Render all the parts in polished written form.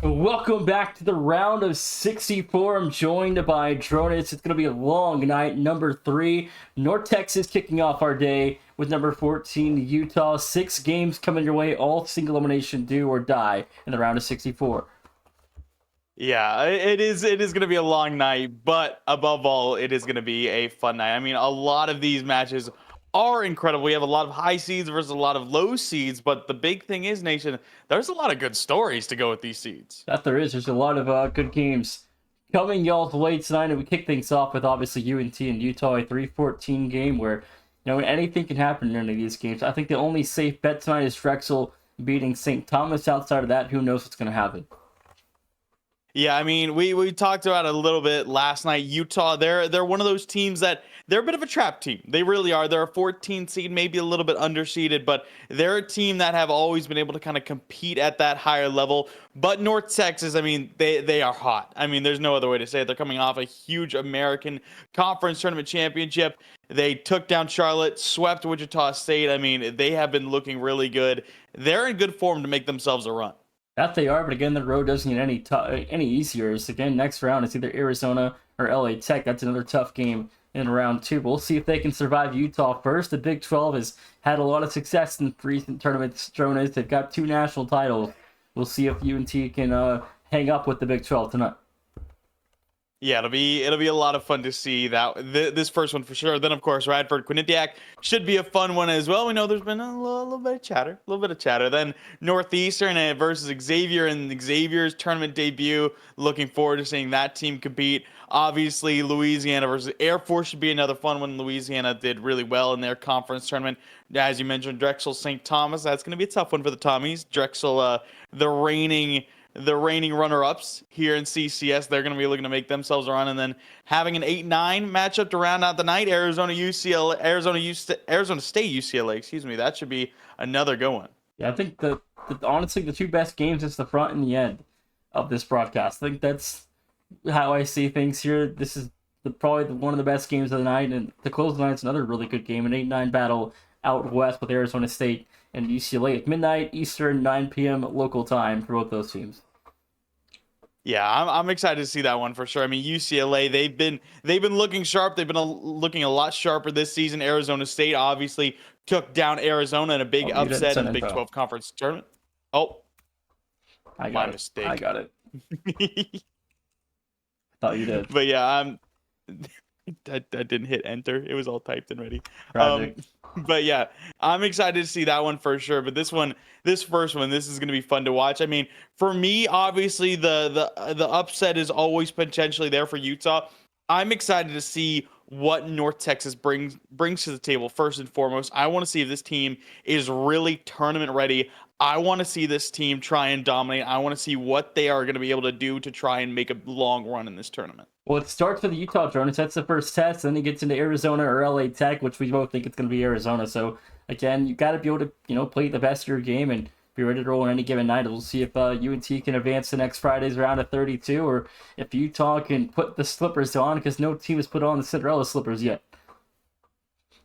Welcome back to the round of 64. I'm joined by Dronis. It's going to be a long night. Number 3, North Texas kicking off our day with number 14, Utah. 6 games coming your way, all single elimination, do or die in the round of 64. Yeah, it is. It is going to be a long night, but above all, it is going to be a fun night. I mean, a lot of these matches are incredible. We have a lot of high seeds versus a lot of low seeds, but the big thing is, Nation, there's a lot of good stories to go with these seeds. That there is. There's a lot of good games coming y'all's way tonight, and we kick things off with obviously UNT and Utah, a 3-14 game where anything can happen in any of these games. I think the only safe bet tonight is Drexel beating St. Thomas. Outside of that, who knows what's going to happen. Yeah, I mean, we talked about it a little bit last night. Utah, they're one of those teams that they're a bit of a trap team. They really are. They're a 14 seed, maybe a little bit underseeded, but they're a team that have always been able to kind of compete at that higher level. But North Texas, I mean, they are hot. I mean, there's no other way to say it. They're coming off a huge American Conference Tournament championship. They took down Charlotte, swept Wichita State. I mean, they have been looking really good. They're in good form to make themselves a run. That they are, but again, the road doesn't get any easier. So again, next round it's either Arizona or LA Tech. That's another tough game in round 2. We'll see if they can survive Utah first. The Big 12 has had a lot of success in recent tournaments. Jonas, they've got 2 national titles. We'll see if UNT can hang up with the Big 12 tonight. Yeah, it'll be a lot of fun to see that this first one for sure. Then of course Radford Quinnipiac should be a fun one as well. We know there's been a little bit of chatter. Then Northeastern versus Xavier and Xavier's tournament debut. Looking forward to seeing that team compete. Obviously Louisiana versus Air Force should be another fun one. Louisiana did really well in their conference tournament. As you mentioned, Drexel St. Thomas. That's going to be a tough one for the Tommies. Drexel, the reigning runner-ups here in CCS. They're going to be looking to make themselves a run, and then having an 8-9 matchup to round out the night. Arizona State UCLA. Excuse me. That should be another good one. Yeah, I think honestly the 2 best games is the front and the end of this broadcast. I think that's how I see things here. This is probably one of the best games of the night, and the close of the night's another really good game, an 8-9 battle out west with Arizona State and UCLA at midnight Eastern, 9 p.m. local time for both those teams. Yeah, I'm excited to see that one for sure. I mean, UCLA, they've been looking sharp. They've been looking a lot sharper this season. Arizona State obviously took down Arizona in a big upset in the Big 12 conference tournament. Oh, my mistake. I got it. I thought you did. But yeah, I didn't hit enter. It was all typed and ready. But yeah, I'm excited to see that one for sure. But this first one, this is going to be fun to watch. I mean, for me, obviously the upset is always potentially there for Utah. I'm excited to see what North Texas brings to the table. First and foremost, I want to see if this team is really tournament ready. I want to see this team try and dominate. I want to see what they are going to be able to do to try and make a long run in this tournament. Well, it starts with the Utah Jonas. That's the first test. Then he gets into Arizona or LA Tech, which we both think it's going to be Arizona. So, again, you got to be able to, play the best of your game and be ready to roll on any given night. We'll see if UNT can advance the next Friday's round of 32 or if Utah can put the slippers on, because no team has put on the Cinderella slippers yet.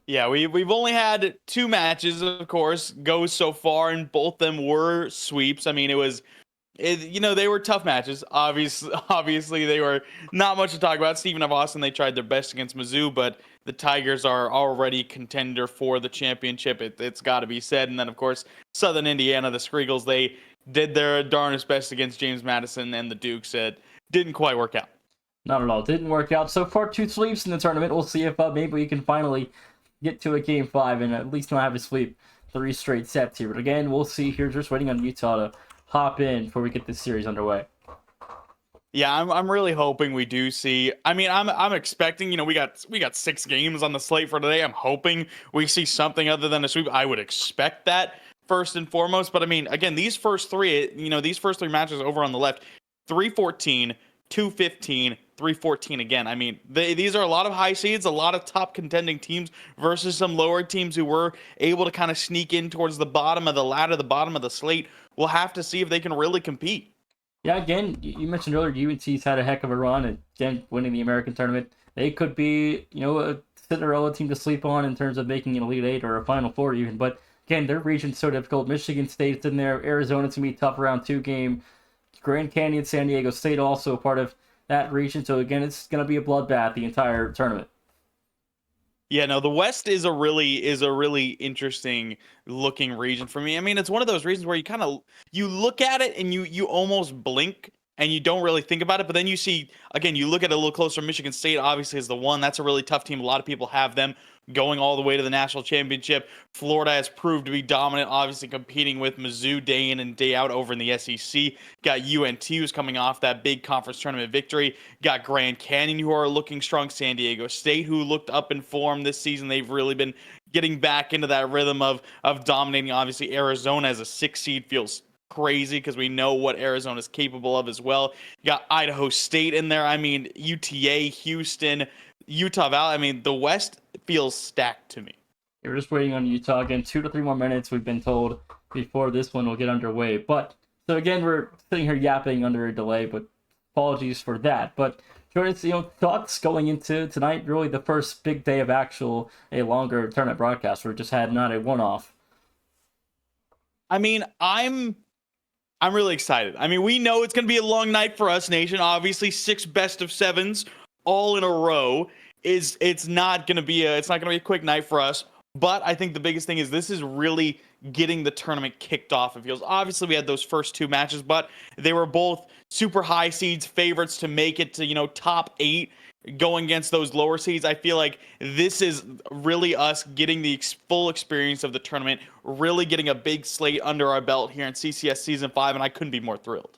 Yeah, we've only had 2 matches, of course, go so far, and both of them were sweeps. I mean, they were tough matches. Obviously, they were not much to talk about. Stephen F. Austin, they tried their best against Mizzou, but the Tigers are already contender for the championship. It's got to be said. And then, of course, Southern Indiana, the Screagles, they did their darnest best against James Madison and the Dukes. It didn't quite work out. Not at all. Didn't work out. So far, 2 sweeps in the tournament. We'll see if maybe we can finally get to a Game 5 and at least not have a sweep 3 straight sets here. But again, we'll see here. Just waiting on Utah to hop in before we get this series underway. Yeah, I'm really hoping we do see. I mean, I'm expecting. We got 6 games on the slate for today. I'm hoping we see something other than a sweep. I would expect that first and foremost. But I mean, again, these first 3 matches over on the left, 3-14, 2-15, 3-14 again. I mean, these are a lot of high seeds, a lot of top contending teams versus some lower teams who were able to kind of sneak in towards the bottom of the ladder, the bottom of the slate. We'll have to see if they can really compete. Yeah, again, you mentioned earlier UNC's had a heck of a run, and again, winning the American tournament. They could be, a Cinderella team to sleep on in terms of making an Elite Eight or a Final Four even. But again, their region's so difficult. Michigan State's in there. Arizona's going to be a tough round 2 game. Grand Canyon, San Diego State also part of that region. So again, it's going to be a bloodbath the entire tournament. Yeah, no, the West is a really interesting looking region for me. I mean, it's one of those regions where you look at it and you almost blink and you don't really think about it, but then you see again, you look at it a little closer. Michigan State obviously is the one. That's a really tough team. A lot of people have them going all the way to the national championship. Florida has proved to be dominant, obviously competing with Mizzou day in and day out over in the SEC. Got UNT who's coming off that big conference tournament victory. Got Grand Canyon who are looking strong. San Diego State who looked up in form this season. They've really been getting back into that rhythm of dominating. Obviously, Arizona as a 6 seed feels crazy because we know what Arizona is capable of as well. You got Idaho State in there. I mean, UTA, Houston, Utah Valley. I mean, the West feels stacked to me. We're just waiting on Utah again. 2 to 3 more minutes, we've been told, before this one will get underway. But so again, we're sitting here yapping under a delay, but apologies for that. But Jordan, thoughts going into tonight, really the first big day of a longer tournament broadcast. We just had not a one-off. I mean, I'm really excited. I mean, we know it's going to be a long night for us, Nation. Obviously, 6 best of 7s all in a row it's not going to be a quick night for us. But I think the biggest thing is this is really getting the tournament kicked off. It feels obviously we had those first 2 matches, but they were both super high seeds, favorites to make it to top 8, going against those lower seeds. I feel like this is really us getting the full experience of the tournament, really getting a big slate under our belt here in CCS Season 5, and I couldn't be more thrilled.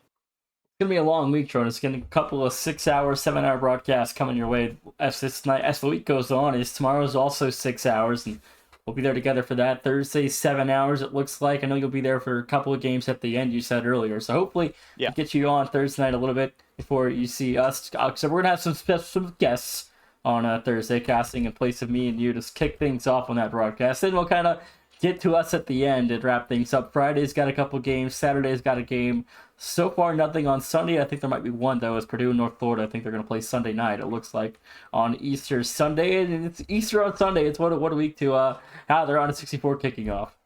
It's going to be a long week, Jordan. It's going to be a couple of 6-hour, 7-hour broadcasts coming your way as the week goes on. Tomorrow's also 6 hours, and we'll be there together for that. Thursday, 7 hours, it looks like. I know you'll be there for a couple of games at the end, you said earlier. So hopefully we'll get you on Thursday night a little bit before you see us. So we're going to have some guests on Thursday, casting in place of me and you to kick things off on that broadcast. Then we'll kind of get to us at the end and wrap things up. Friday's got a couple games. Saturday's got a game. So far, nothing on Sunday. I think there might be one, though, is Purdue and North Florida. I think they're going to play Sunday night, it looks like, on Easter Sunday. And it's Easter on Sunday. It's what a week to they're on a 64 kicking off.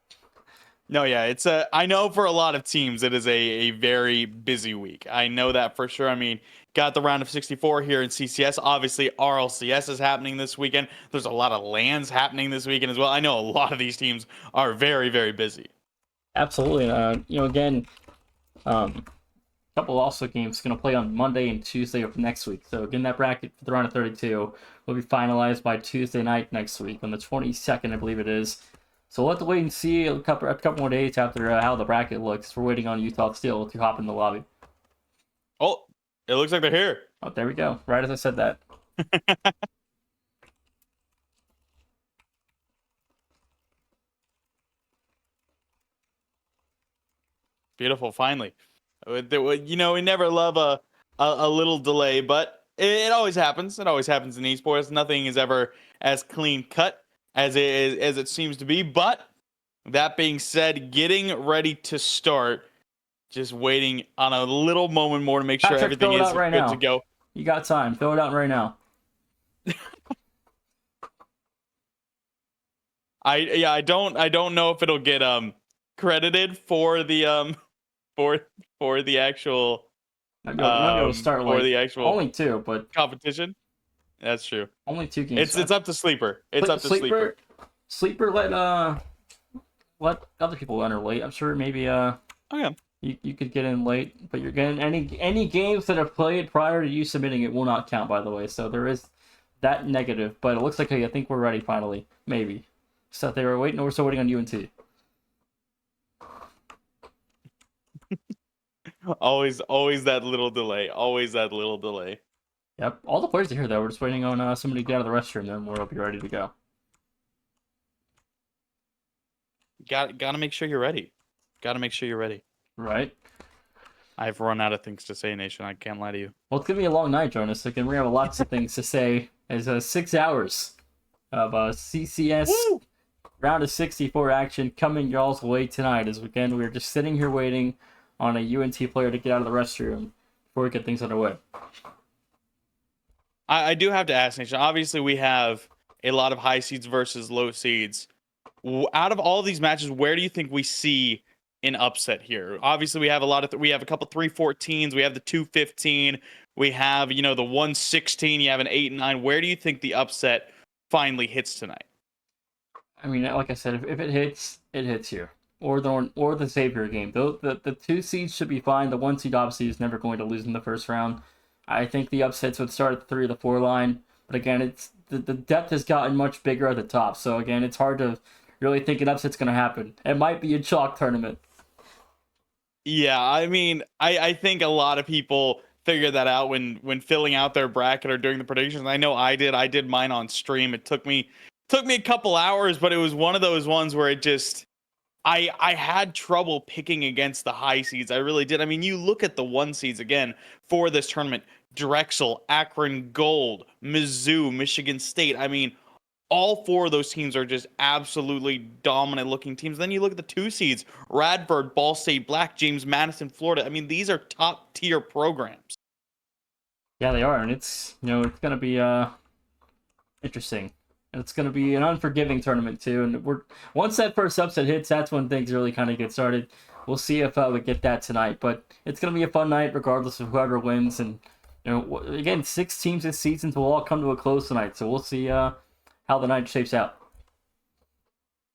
No, yeah, I know for a lot of teams it is a very busy week. I know that for sure. I mean, got the round of 64 here in CCS. Obviously, RLCS is happening this weekend. There's a lot of lands happening this weekend as well. I know a lot of these teams are very, very busy. Absolutely. Again, a couple also games going to play on Monday and Tuesday of next week. So again, that bracket for the round of 32 will be finalized by Tuesday night next week on the 22nd, I believe it is. So we'll have to wait and see a couple more days after how the bracket looks. We're waiting on Utah Steel to hop in the lobby. Oh, it looks like they're here. Oh, there we go. Right as I said that. Beautiful, finally. We never love a little delay, but it always happens. It always happens in esports. Nothing is ever as clean cut as it seems to be. But that being said, getting ready to start. Just waiting on a little moment more to make sure everything is good to go. You got time. Throw it out right now. I don't know if it'll get credited for the for the actual I'm going to start for the actual only 2, but competition. That's true. Only 2 games. It's up to Sleeper. It's up to Sleeper. Sleeper let other people enter late. I'm sure maybe okay. You could get in late, but you're getting any games that have played prior to you submitting it will not count, by the way. So there is that negative, but it looks like I think we're ready finally. Maybe. So they were waiting. We're still waiting on UNT. always that little delay. Always that little delay. Yep. All the players are here though. We're just waiting on somebody to get out of the restroom, then we'll be ready to go. Got to make sure you're ready. Got to make sure you're ready. Right. I've run out of things to say, Nation. I can't lie to you. Well, it's going to be a long night, Jonas. We're going to have lots of things to say. It's 6 hours of CCS round of 64 action coming y'all's way tonight. As again, we're just sitting here waiting on a UNT player to get out of the restroom before we get things underway. I do have to ask, Nation. Obviously, we have a lot of high seeds versus low seeds. Out of all of these matches, where do you think we see an upset here? Obviously, we have we have a couple 314s, we have the 215, we have, you know, the 116, you have an 8 and 9. Where do you think the upset finally hits tonight? I mean, like I said, if it hits here. Or the savior game. Though the 2 seeds should be fine. The 1 seed obviously is never going to lose in the first round. I think the upsets would start at the 3 or the 4 line. But again, it's the depth has gotten much bigger at the top. So again, it's hard to really think an upset's going to happen. It might be a chalk tournament. Yeah, I mean, I think a lot of people figure that out when filling out their bracket or doing the predictions. I know I did mine on stream. It took me a couple hours, but it was one of those ones where it just I had trouble picking against the high seeds. I really did. I mean, you look at the 1 seeds again for this tournament: Drexel, Akron Gold, Mizzou, Michigan State. I mean, all 4 of those teams are just absolutely dominant looking teams. Then you look at the 2 seeds: Radford, Ball State Black, James Madison, Florida. I mean, these are top tier programs. Yeah, they are, and it's it's gonna be interesting. And it's gonna be an unforgiving tournament too. And once that first upset hits, that's when things really kind of get started. We'll see if we get that tonight, but it's gonna be a fun night regardless of whoever wins. And again, 6 teams this season will all come to a close tonight, so we'll see how the night shapes out.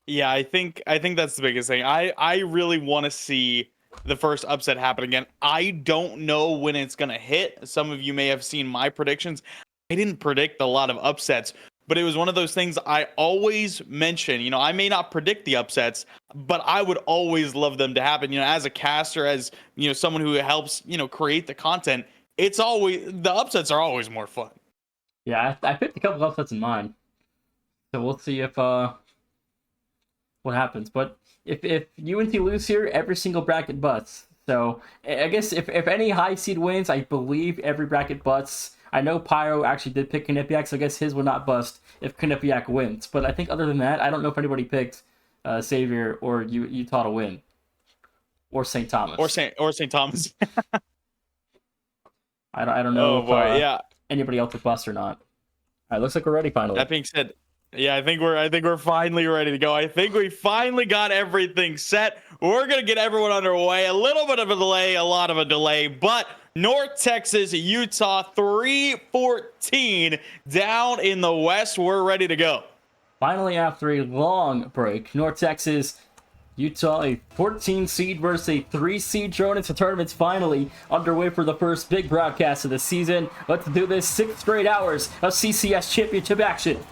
Yeah, I think that's the biggest thing. I really want to see the first upset happen again. I don't know when it's gonna hit. Some of you may have seen my predictions. I didn't predict a lot of upsets, but it was one of those things I always mention. You know, I may not predict the upsets, but I would always love them to happen. You know, as a caster, as someone who helps create the content, it's always the upsets are always more fun. Yeah, I picked a couple of upsets in mind, so we'll see if what happens. But if UNT lose here, every single bracket busts. So I guess if any high seed wins, I believe every bracket busts. I know Pyro actually did pick Quinnipiac, so I guess his will not bust if Quinnipiac wins. But I think other than that, I don't know if anybody picked Xavier or Utah to win, or St. Thomas, or St. Thomas. I don't know if anybody else would bust or not. All right, looks like we're ready finally. That being said, yeah, I think we're finally ready to go. I think we finally got everything set. We're gonna get everyone underway. A little bit of a delay, a lot of a delay, but North Texas, Utah, 3-14 down in the West. We're ready to go. Finally, after a long break, North Texas, Utah, a 14 seed versus a 3 seed thrown into tournaments, finally underway for the first big broadcast of the season. Let's do this 6 straight hours of CCS championship action.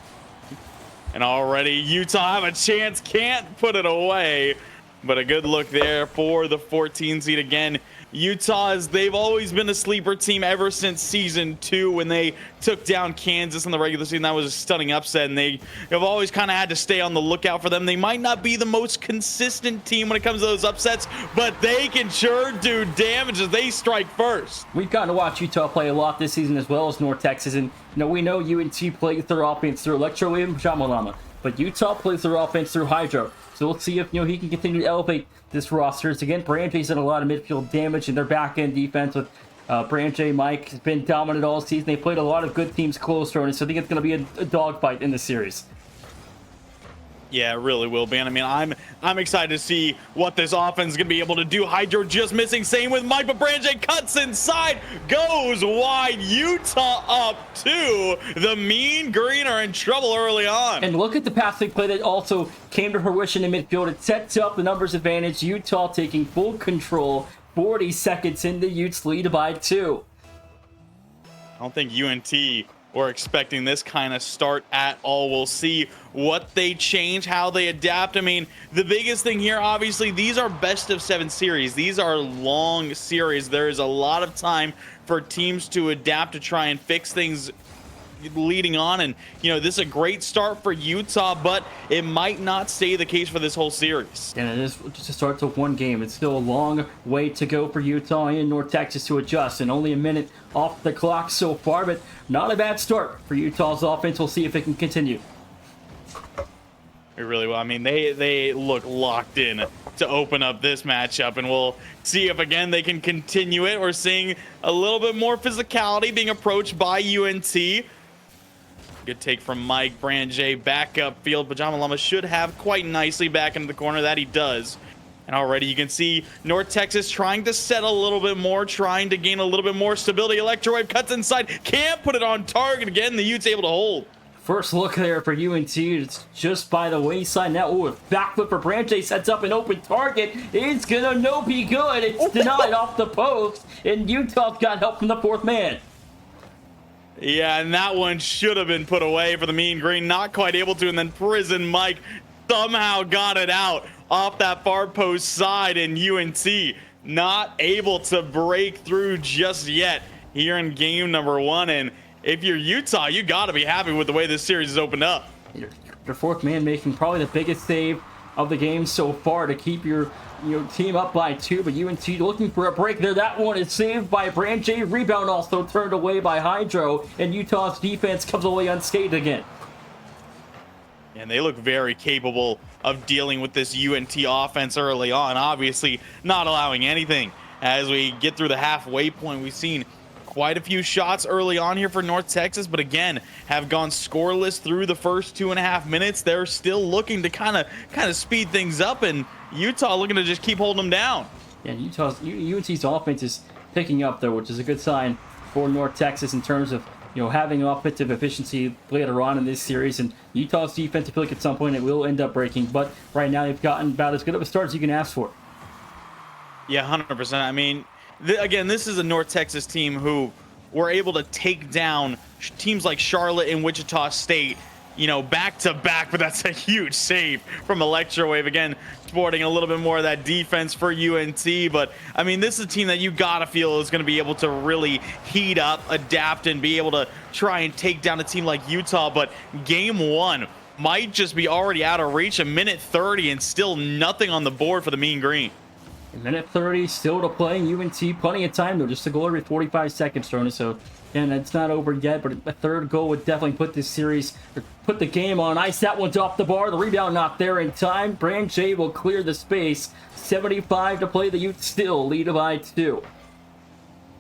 And already Utah have a chance, can't put it away. But a good look there for the 14 seed again. Utah's, they've always been a sleeper team ever since season 2 when they took down Kansas in the regular season. That was a stunning upset, and they have always kind of had to stay on the lookout for them. They might not be the most consistent team when it comes to those upsets, but they can sure do damage as they strike first. We've gotten to watch Utah play a lot this season as well as North Texas, and we know UNT plays their offense through Electro and Pajama Llama, but Utah plays their offense through Hydro. So we'll see if he can continue to elevate this roster. It's again, Branche's done a lot of midfield damage in their back end defense with Branche. Mike has been dominant all season. They played a lot of good teams close to it, so I think it's going to be a dogfight in the series. Yeah, it really will be. And I mean, I'm excited to see what this offense is going to be able to do. Hydro just missing. Same with Mike, but Branche cuts inside, goes wide. Utah up 2. The Mean Green are in trouble early on. And look at the passing play that also came to fruition in midfield. It sets up the numbers advantage. Utah taking full control. 40 seconds into Utes lead by 2. I don't think UNT were expecting this kind of start at all. We'll see what they change, how they adapt. I mean, the biggest thing here, obviously, these are best of 7 series. These are long series. There is a lot of time for teams to adapt to try and fix things leading on. And, this is a great start for Utah, but it might not stay the case for this whole series. And it is just a start to 1 game. It's still a long way to go for Utah and North Texas to adjust, and only a minute off the clock so far, but not a bad start for Utah's offense. We'll see if it can continue. It really will. I mean, they look locked in to open up this matchup, and we'll see if, again, they can continue it. We're seeing a little bit more physicality being approached by UNT. Good take from Mike. Branche back up field. Pajama Llama should have quite nicely back into the corner. That he does. And already you can see North Texas trying to settle a little bit more, trying to gain a little bit more stability. Electrowave cuts inside, can't put it on target again. The Utes able to hold. First look there for UNT. It's just by the wayside now. Ooh, a backflip for Branche sets up an open target. It's gonna no be good. It's denied off the post, and Utah's got help from the fourth man. Yeah, and that one should have been put away for the Mean Green. Not quite able to, and then Prison Mike somehow got it out off that far post side, and UNT not able to break through just yet here in game number 1. And if you're Utah, you got to be happy with the way this series has opened up. Your fourth man making probably the biggest save of the game so far to keep your team up by 2, but UNT looking for a break there. That one is saved by Branche. Rebound also turned away by Hydro, and Utah's defense comes away unscathed again. And they look very capable of dealing with this UNT offense early on, obviously not allowing anything. As we get through the halfway point, we've seen quite a few shots early on here for North Texas, but again, have gone scoreless through the first 2.5 minutes. They're still looking to kind of speed things up, and Utah looking to just keep holding them down. Yeah, UNT's offense is picking up though, which is a good sign for North Texas in terms of having offensive efficiency later on in this series. And Utah's defense, I feel like at some point it will end up breaking, but right now they've gotten about as good of a start as you can ask for. Yeah, 100%. I mean, again, this is a North Texas team who were able to take down teams like Charlotte and Wichita State, back to back, but that's a huge save from Electrowave. Again, sporting a little bit more of that defense for UNT, but I mean, this is a team that you gotta feel is going to be able to really heat up, adapt, and be able to try and take down a team like Utah. But game 1 might just be already out of reach. A minute 30 and still nothing on the board for the Mean Green. A minute 30 still to play. UNT plenty of time though, just a goal every 45 seconds, Jonas. So again, it's not over yet, but a third goal would definitely put this series, or put the game on ice. That one's off the bar. The rebound not there in time. Branche will clear the space. 75 to play. The Utes still lead by 2.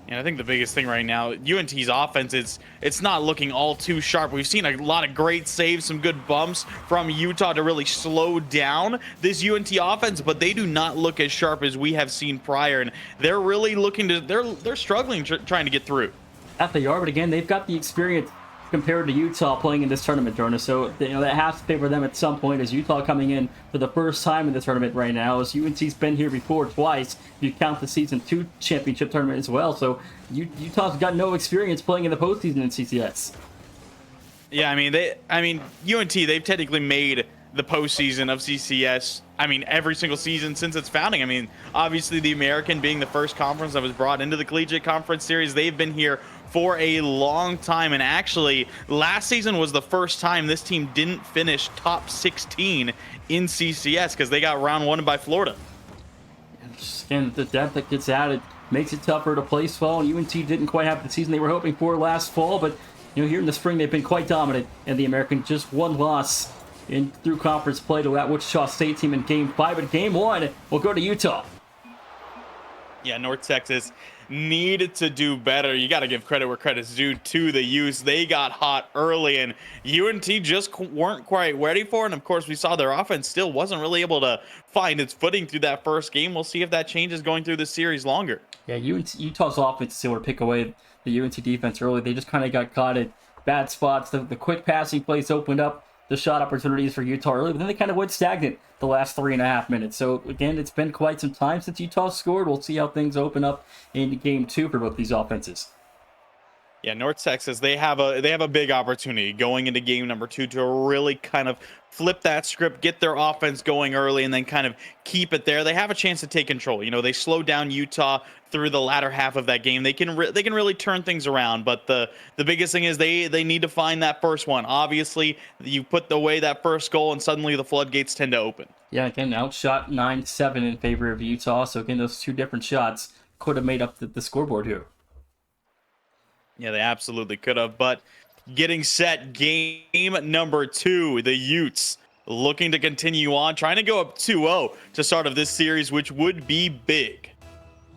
And I think the biggest thing right now, UNT's offense, it's not looking all too sharp. We've seen a lot of great saves, some good bumps from Utah to really slow down this UNT offense, but they do not look as sharp as we have seen prior. And they're really looking to, they're struggling trying to get through. That they are, but again, they've got the experience compared to Utah playing in this tournament, Jonas. So that has to favor them at some point, as Utah coming in for the first time in the tournament right now, as UNC's been here before twice. You count the Season 2 championship tournament as well. So Utah's got no experience playing in the postseason in CCS. Yeah, I mean, UNT, they've technically made the postseason of CCS, every single season since its founding. Obviously the American being the first conference that was brought into the Collegiate Conference Series. They've been here for a long time, and actually last season was the first time this team didn't finish top 16 in CCS because they got round 1 by Florida. And the depth that gets added makes it tougher to place well, and UNT didn't quite have the season they were hoping for last fall, but here in the spring they've been quite dominant, and the American just one loss through conference play to that Wichita State team in game 5, but game 1 will go to Utah. Yeah, North Texas needed to do better. You got to give credit where credit's due to the Utes. They got hot early, and UNT just weren't quite ready for it. And of course, we saw their offense still wasn't really able to find its footing through that first game. We'll see if that changes going through the series longer. Yeah, Utah's offense still would pick away the UNT defense early. They just kind of got caught at bad spots. The quick passing plays opened up the shot opportunities for Utah early, but then they kind of went stagnant the last 3.5 minutes. So again, it's been quite some time since Utah scored. We'll see how things open up in game 2 for both these offenses. Yeah, North Texas, they have a big opportunity going into game number 2 to really kind of flip that script, get their offense going early, and then kind of keep it there. They have a chance to take control. They slowed down Utah through the latter half of that game. They can really turn things around, but the biggest thing is they need to find that first one. Obviously, you put away that first goal, and suddenly the floodgates tend to open. Yeah, again, outshot 9-7 in favor of Utah. So again, those 2 different shots could have made up the scoreboard here. Yeah, they absolutely could have, but getting set, game number 2, the Utes looking to continue on, trying to go up 2-0 to start of this series, which would be big.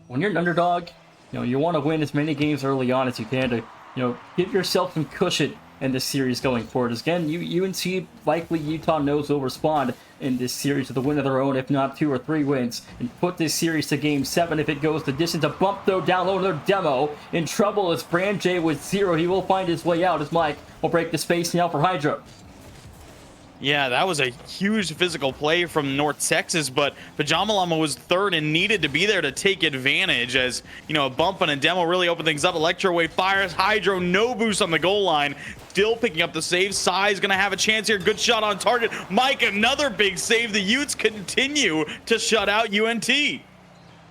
When you're an underdog, you want to win as many games early on as you can to, give yourself some cushion in this series going forward. Again, UNC, likely Utah knows will respond in this series with a win of their own, if not 2 or 3 wins, and put this series to Game 7 if it goes the distance. A bump though down low, another demo. In trouble is Brand J with 0. He will find his way out as Mike will break the space now for Hydro. Yeah, that was a huge physical play from North Texas, but Pajama Llama was third and needed to be there to take advantage as, you know, a bump and a demo really opened things up. Electrowave fires, Hydro, no boost on the goal line. Still picking up the save. Sai's going to have a chance here. Good shot on target. Mike, another big save. The Utes continue to shut out UNT.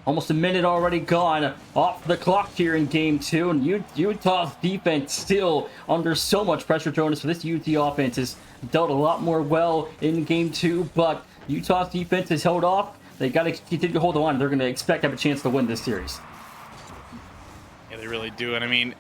Almost a minute already gone off the clock here in Game 2, and Utah's defense still under so much pressure, Jonas. So this UT offense has dealt a lot more well in Game 2, but Utah's defense has held off. They got to continue to hold the line. They're going to expect to have a chance to win this series. Yeah, they really do. And I mean,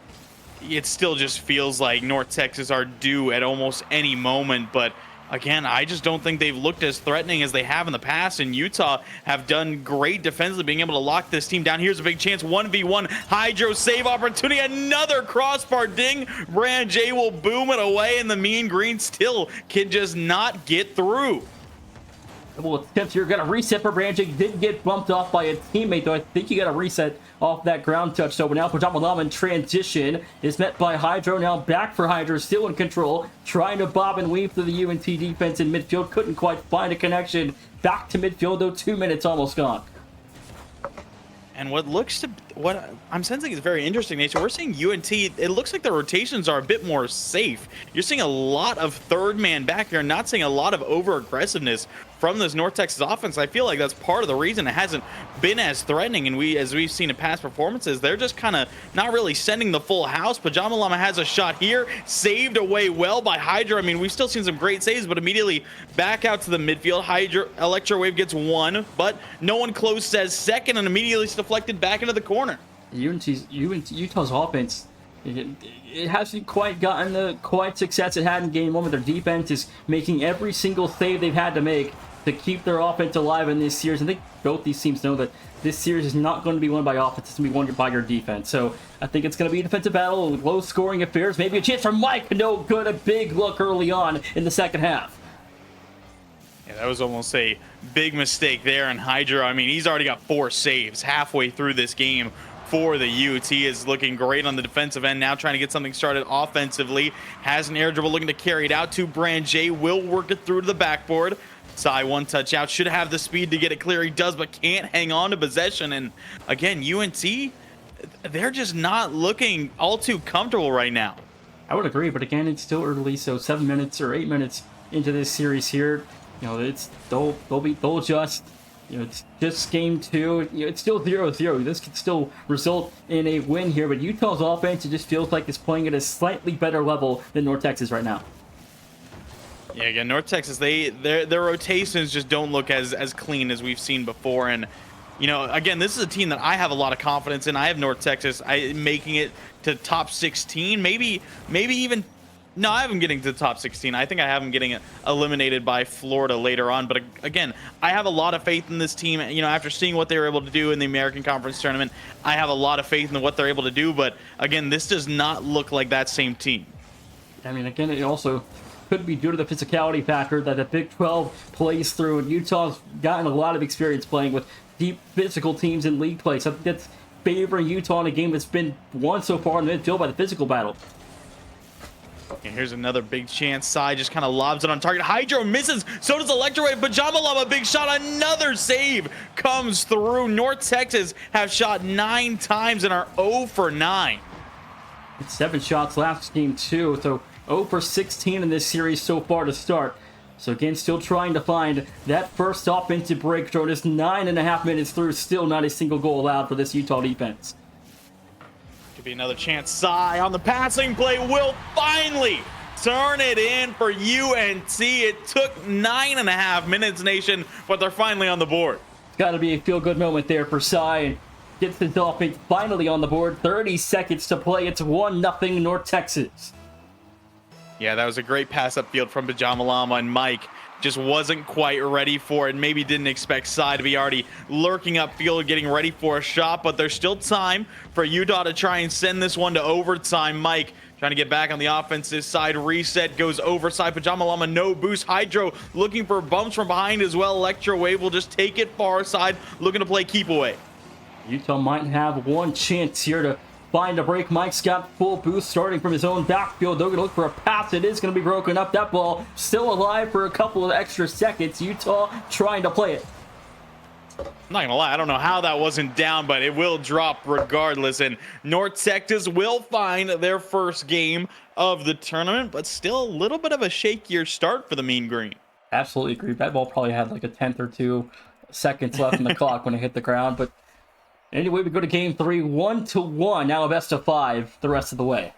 it still just feels like North Texas are due at almost any moment, but again, I just don't think they've looked as threatening as they have in the past, and Utah have done great defensively, being able to lock this team down. Here's a big chance, 1v1, Hydro save opportunity, another crossbar ding. Brand J will boom it away, and the Mean Green still can just not get through. Well, attempts here, got a reset for Brand J. Did get bumped off by a teammate, though. I think he got a reset off that ground touch. So now Pajama Llama in transition is met by Hydro. Now back for Hydro, still in control, trying to bob and weave through the UNT defense in midfield. Couldn't quite find a connection. Back to midfield, though. 2 minutes almost gone. And what I'm sensing is very interesting, Nation. We're seeing UNT, it looks like the rotations are a bit more safe. You're seeing a lot of third man back. You're not seeing a lot of over aggressiveness from this North Texas offense. I feel like that's part of the reason it hasn't been as threatening. And as we've seen in past performances, they're just kind of not really sending the full house. Pajama Llama has a shot here, saved away well by Hydra. I mean, we've still seen some great saves, but immediately back out to the midfield. Hydra, Electrowave gets 1, but no one close says second, and immediately deflected back into the corner. Utah's offense, it hasn't quite gotten the success it had in Game 1, but their defense is making every single save they've had to make to keep their offense alive in this series. I think both these teams know that this series is not going to be won by offense, it's going to be won by your defense. So I think it's going to be a defensive battle, low-scoring affairs, maybe a chance for Mike. No good, a big look early on in the second half. Yeah, that was almost a big mistake there. And Hydra, I mean, he's already got 4 saves halfway through this game for the UT. Is looking great on the defensive end, now trying to get something started offensively. Has an air dribble, looking to carry it out to Brand J. Will work it through to the backboard. Sai, 1 touch out, should have the speed to get it clear. He does, but can't hang on to possession. And again, UNT, they're just not looking all too comfortable right now. I would agree, but again, it's still early, so 7 minutes or 8 minutes into this series here, you know, they'll just, you know, it's just Game 2. You know, it's still 0-0. This could still result in a win here, but Utah's offense, it just feels like it's playing at a slightly better level than North Texas right now. Yeah, again, North Texas, their rotations just don't look as clean as we've seen before. And, you know, again, this is a team that I have a lot of confidence in. I have North Texas making it to top 16, maybe even. No, I have them getting to the top 16. I think I have them getting eliminated by Florida later on. But again, I have a lot of faith in this team. You know, after seeing what they were able to do in the American Conference Tournament, I have a lot of faith in what they're able to do. But again, this does not look like that same team. I mean, again, it also could be due to the physicality factor that the Big 12 plays through. And Utah's gotten a lot of experience playing with deep physical teams in league play. So I think that's favoring Utah in a game that's been won so far in the midfield by the physical battle. And here's another big chance. Sai just kind of lobs it on target. Hydro misses. So does Electrowave. Pajama Llama, big shot. Another save comes through. North Texas have shot 9 times and are 0 for 9. It's 7 shots last game, too. So 0 for 16 in this series so far to start. So again, still trying to find that first offensive breakthrough. Just 9.5 minutes through. Still not a single goal allowed for this Utah defense. Be another chance. Sai on the passing play will finally turn it in for UNT. It took 9.5 minutes, Nation, but they're finally on the board. It's got to be a feel-good moment there for Sai, and gets the Dolphins finally on the board. 30 seconds to play. It's 1-0 North Texas. Yeah, that was a great pass upfield from Pajama Llama, and Mike just wasn't quite ready for it. Maybe didn't expect Psy to be already lurking upfield, getting ready for a shot, but there's still time for Utah to try and send this one to overtime. Mike trying to get back on the offensive side. Reset goes overside. Pajama Llama, no boost. Hydro looking for bumps from behind as well. Electro Wave will just take it far side, looking to play keep away. Utah might have one chance here to find a break. Mike's got full boost starting from his own backfield. They're going to look for a pass. It is going to be broken up. That ball still alive for a couple of extra seconds. Utah trying to play it. I'm not gonna lie, I don't know how that wasn't down, but it will drop regardless. And North Texas will find their first game of the tournament, but still a little bit of a shakier start for the Mean Green. Absolutely agree. That ball probably had like a 10th or 2 seconds left in the clock when it hit the ground. But anyway, we go to game 3, 1-1. Now a best of 5 the rest of the way.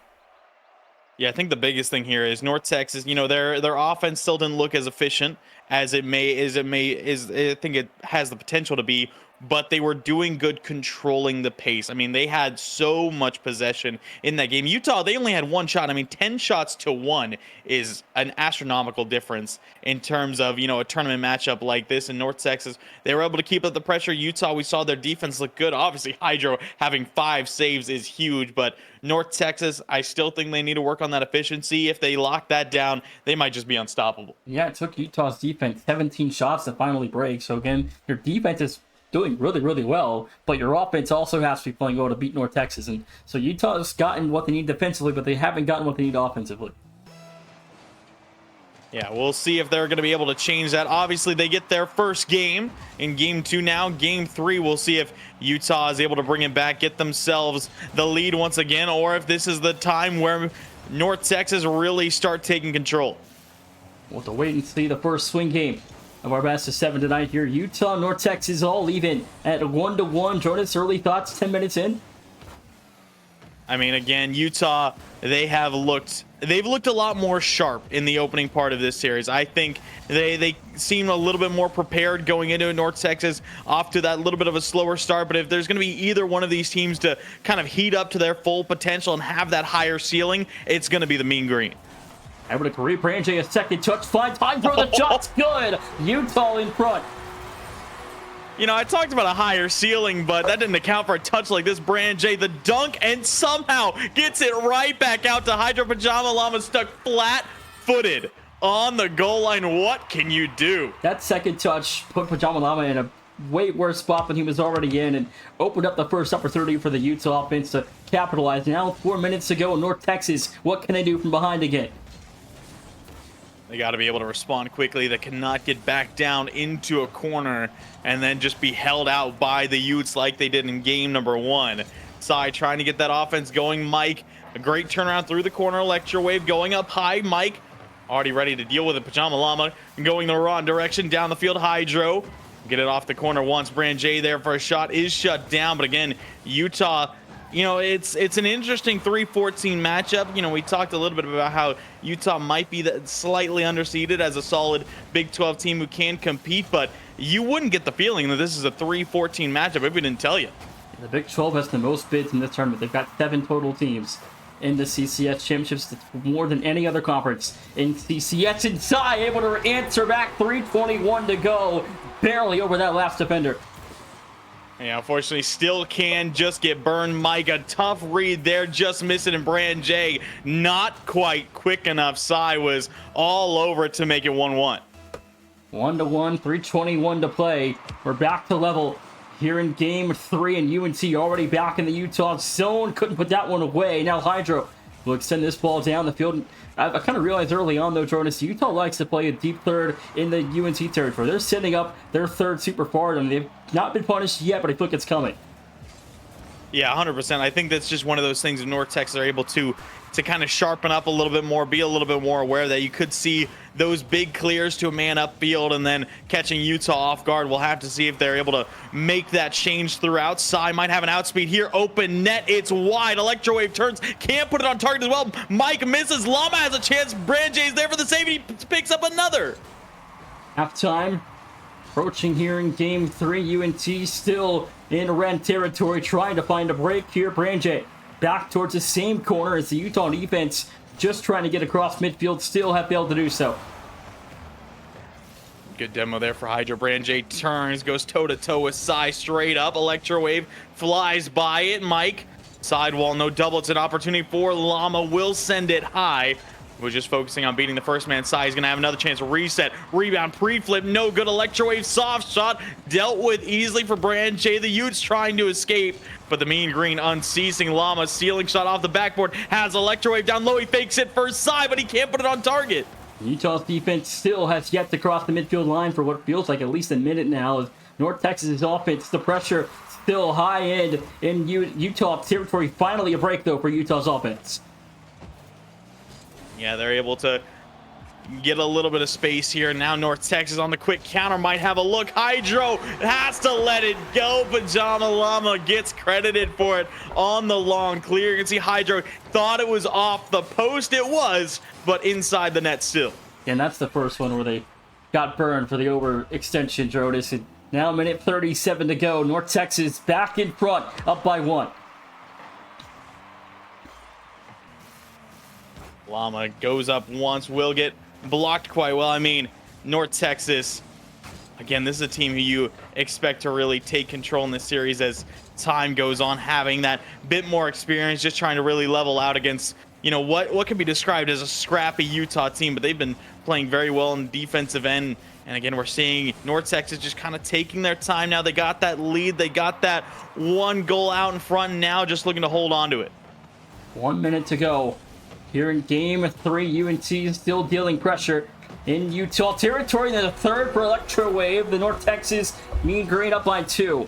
Yeah, I think the biggest thing here is North Texas, you know, their offense still didn't look as efficient as I think it has the potential to be, but they were doing good controlling the pace. I mean, they had so much possession in that game. Utah, they only had one shot. I mean, 10 shots to 1 is an astronomical difference in terms of, you know, a tournament matchup like this. In North Texas, they were able to keep up the pressure. Utah, we saw their defense look good. Obviously, Hydro having 5 saves is huge, but North Texas, I still think they need to work on that efficiency. If they lock that down, they might just be unstoppable. Yeah, it took Utah's defense 17 shots to finally break. So again, your defense is doing really, really well, but your offense also has to be playing well to beat North Texas. And so Utah's gotten what they need defensively, but they haven't gotten what they need offensively. Yeah, we'll see if they're going to be able to change that. Obviously, they get their first game in game 2 now. Game 3, we'll see if Utah is able to bring it back, get themselves the lead once again, or if this is the time where North Texas really start taking control. We'll have to wait and see the first swing game of our best of 7 tonight here. Utah, North Texas all even at 1-1. Jonas, early thoughts 10 minutes in? I mean, again, Utah, they've looked a lot more sharp in the opening part of this series. I think they seem a little bit more prepared going into North Texas, off to that little bit of a slower start. But if there's going to be either one of these teams to kind of heat up to their full potential and have that higher ceiling, it's going to be the Mean Green. Able to Kareem Branche a second touch, fine time for the shot's good. Utah in front. You know, I talked about a higher ceiling, but that didn't account for a touch like this. Branche, the dunk, and somehow gets it right back out to Hydro. Pajama Llama stuck flat-footed on the goal line. What can you do? That second touch put Pajama Llama in a way worse spot than he was already in and opened up the first opportunity for the Utah offense to capitalize. Now 4 minutes to go in North Texas. What can they do from behind again? They got to be able to respond quickly. They cannot get back down into a corner and then just be held out by the Utes like they did in game number 1. Psy trying to get that offense going. Mike, a great turnaround through the corner. Electro Wave going up high. Mike already ready to deal with it. Pajama Llama going the wrong direction down the field. Hydro get it off the corner once. Branche there for a shot is shut down. But again, Utah, you know, it's an interesting 3-14 matchup. You know, we talked a little bit about how Utah might be slightly underseeded as a solid Big 12 team who can compete, but you wouldn't get the feeling that this is a 3-14 matchup if we didn't tell you. The Big 12 has the most bids in this tournament. They've got 7 total teams in the CCS championships. That's more than any other conference in CCS. And Psy able to answer back. 3:21 to go. Barely over that last defender. Yeah, unfortunately, still can just get burned. Mike, a tough read there, just missing. And Branche, not quite quick enough. Psy was all over it to make it 1-1. 1-1, 3:21 to play. We're back to level here in game 3, and UNC already back in the Utah zone. Couldn't put that one away. Now Hydro will extend this ball down the field. I kind of realized early on, though, Jonas, Utah likes to play a deep third in the UNC territory. They're setting up their third super far, and they've not been punished yet, but I think it's coming. Yeah, 100%. I think that's just one of those things that North Texas are able to kind of sharpen up a little bit more, be a little bit more aware that you could see those big clears to a man upfield and then catching Utah off guard. We'll have to see if they're able to make that change throughout. Psy might have an outspeed here. Open net. It's wide. Electro Wave turns. Can't put it on target as well. Mike misses. Llama has a chance. Branche is there for the save. He picks up another. Halftime. Approaching here in game 3. UNT still in red territory, trying to find a break here. Branche back towards the same corner as the Utah defense, just trying to get across midfield, still have failed to do so. Good demo there for Hydro. Brand turns, goes toe-to-toe with Psy straight up. Electro Wave flies by it. Mike, sidewall, no double. It's an opportunity for Llama. Will send it high. We're just focusing on beating the first man. Psy is going to have another chance to reset. Rebound, pre-flip, no good. Electro Wave soft shot, dealt with easily for Brand J. The Utes trying to escape, but the mean green unceasing. Llama ceiling shot off the backboard, has Electro Wave down low. He fakes it for Psy, but he can't put it on target. Utah's defense still has yet to cross the midfield line for what feels like at least a minute now. As North Texas' offense, the pressure still high end in Utah territory. Finally a break, though, for Utah's offense. Yeah, they're able to get a little bit of space here. Now North Texas on the quick counter might have a look. Hydro has to let it go. Pajama Llama gets credited for it on the long clear. You can see Hydro thought it was off the post. It was, but inside the net still. And that's the first one where they got burned for the overextension, Jonas. And now minute 37 to go. North Texas back in front, up by 1. Llama goes up once, will get blocked quite well. I mean, North Texas, again, this is a team who you expect to really take control in this series as time goes on, having that bit more experience, just trying to really level out against, you know, what can be described as a scrappy Utah team, but they've been playing very well in the defensive end. And again, we're seeing North Texas just kind of taking their time now. They got that lead. They got that one goal out in front, and now just looking to hold on to it. 1 minute to go. Here in game 3, UNT is still dealing pressure in Utah territory. Then the third for Electro Wave. The North Texas mean green up by 2.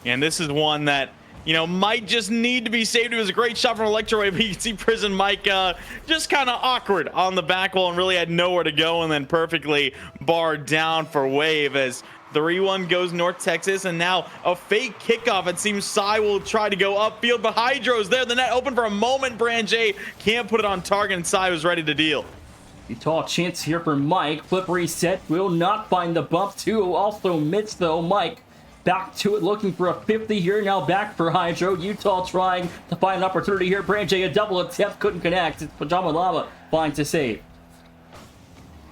And this is one that, you know, might just need to be saved. It was a great shot from Electro Wave, but you can see Prison Mike just kind of awkward on the back wall and really had nowhere to go, and then perfectly barred down for Wave as 3-1 goes North Texas, and now a fake kickoff. It seems Psy will try to go upfield, but Hydro's there. The net open for a moment. Brand J can't put it on target, and Psy was ready to deal. Utah chance here for Mike. Flip reset. Will not find the bump. 2 also missed, though. Mike back to it, looking for a 50 here. Now back for Hydro. Utah trying to find an opportunity here. Brand J, a double attempt. Couldn't connect. It's Pajama Llama finds to save.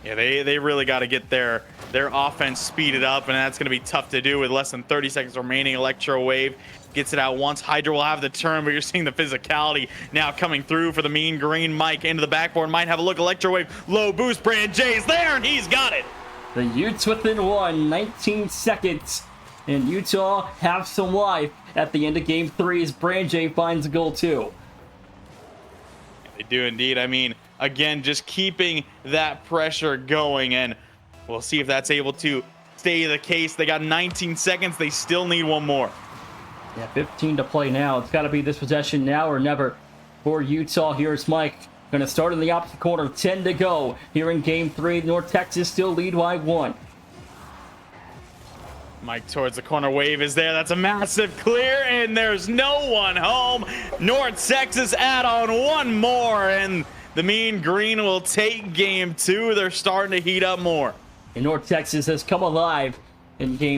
Yeah, they really got to get their offense speeded up, and that's going to be tough to do with less than 30 seconds remaining. Electro Wave gets it out once. Hydro will have the turn, but you're seeing the physicality now coming through for the mean green. Mike into the backboard, might have a look. Electro Wave, low boost. Brand J's there, and he's got it. The Utes within 19 seconds, and Utah have some life at the end of game 3 as Brand J finds a goal too. They do indeed. I mean, again, just keeping that pressure going, and we'll see if that's able to stay the case. They got 19 seconds. They still need one more. Yeah, 15 to play now. It's got to be this possession now or never for Utah. Here's Mike. Going to start in the opposite corner. 10 to go here in game 3. North Texas still lead by 1. Mike towards the corner. Wave is there. That's a massive clear, and there's no one home. North Texas add on one more, and the mean green will take game 2. They're starting to heat up more. And North Texas has come alive in game